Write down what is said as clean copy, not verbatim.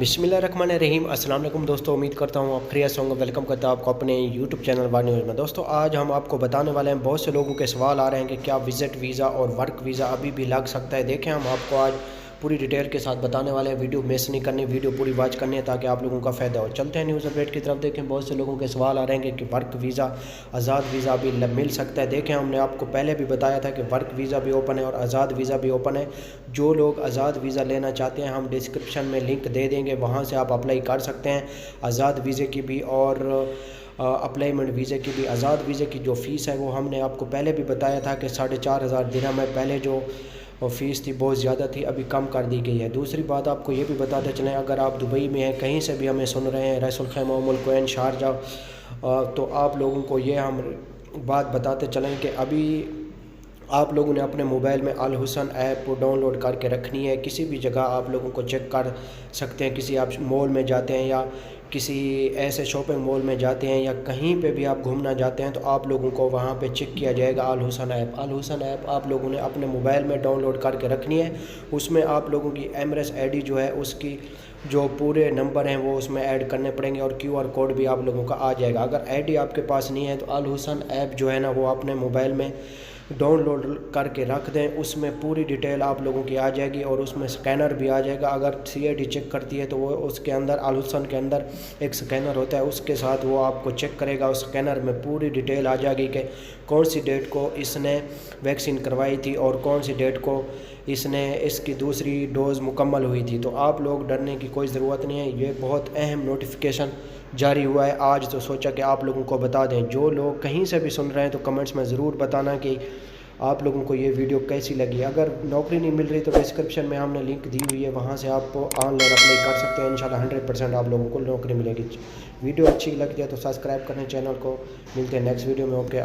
बिस्मिल्लाहिर्रहमानिर्रहीम। अस्सलाम वालेकुम दोस्तों, उम्मीद करता हूँ आप खैरियत से होंगे। वेलकम करता हूँ आपको अपने यूट्यूब चैनल वार न्यूज़ में। दोस्तों आज हम आपको बताने वाले हैं, बहुत से लोगों के सवाल आ रहे हैं कि क्या विज़िट वीज़ा और वर्क वीज़ा अभी भी लग सकता है। देखें हम आपको आज पूरी डिटेल के साथ बताने वाले हैं। वीडियो मिस नहीं करनी, वीडियो पूरी वॉच करनी है ताकि आप लोगों का फ़ायदा हो। चलते हैं न्यूज़ अपडेट की तरफ। देखें बहुत से लोगों के सवाल आ रहे हैं कि वर्क वीज़ा, आज़ाद वीज़ा भी मिल सकता है। देखें हमने आपको पहले भी बताया था कि वर्क वीज़ा भी ओपन है और आज़ाद वीज़ा भी ओपन है। जो लोग आज़ाद वीज़ा लेना चाहते हैं हम डिस्क्रिप्शन में लिंक दे देंगे, वहाँ से आप अप्लाई कर सकते हैं आज़ाद वीज़े की भी और अप्लाईमेंट वीज़े की भी। आज़ाद वीज़े की जो फ़ीस है वो हमने आपको पहले भी बताया था कि 4,500 दिरहम है। पहले जो फ़ीस थी बहुत ज़्यादा थी, अभी कम कर दी गई है। दूसरी बात आपको ये भी बताते चलें, अगर आप दुबई में हैं, कहीं से भी हमें सुन रहे हैं, रसूल खैमा, उम्मुल कुवैन, शारजा, तो आप लोगों को ये हम बात बताते चलें कि अभी आप लोगों ने अपने मोबाइल में अल हुसन ऐप को डाउनलोड करके रखनी है। किसी भी जगह आप लोगों को चेक कर सकते हैं। किसी आप मॉल में जाते हैं या किसी ऐसे शॉपिंग मॉल में जाते हैं या कहीं पे भी आप घूमना जाते हैं तो आप लोगों को वहाँ पे चेक किया जाएगा अल हुसन ऐप। अल हुसन ऐप आप लोगों ने अपने मोबाइल में डाउनलोड करके रखनी है। उसमें आप लोगों की एमरेस आईडी जो है उसकी जो पूरे नंबर हैं वो उसमें ऐड करने पड़ेंगे और क्यूआर कोड भी आप लोगों का आ जाएगा। अगर आईडी आपके पास नहीं है तो अल हुसन ऐप जो है ना वो अपने मोबाइल में डाउनलोड करके रख दें। उसमें पूरी डिटेल आप लोगों की आ जाएगी और उसमें स्कैनर भी आ जाएगा। अगर सीआईडी चेक करती है तो वो उसके अंदर अल हुसन के अंदर एक स्कैनर होता है, उसके साथ वो आपको चेक करेगा। उस स्कैनर में पूरी डिटेल आ जाएगी कि कौन सी डेट को इसने वैक्सीन करवाई थी और कौन सी डेट को इसकी दूसरी डोज़ मुकम्मल हुई थी। तो आप लोग डरने की कोई ज़रूरत नहीं है। ये बहुत अहम नोटिफिकेशन जारी हुआ है आज, तो सोचा कि आप लोगों को बता दें। जो लोग कहीं से भी सुन रहे हैं तो कमेंट्स में ज़रूर बताना कि आप लोगों को ये वीडियो कैसी लगी। अगर नौकरी नहीं मिल रही तो डिस्क्रिप्शन में हमने लिंक दी हुई है, वहाँ से आप ऑनलाइन अप्लाई कर सकते हैं। इंशाल्लाह 100% आप लोगों को नौकरी मिलेगी। वीडियो अच्छी लगती है तो सब्सक्राइब करें चैनल को। मिलते हैं नेक्स्ट वीडियो में। ओके।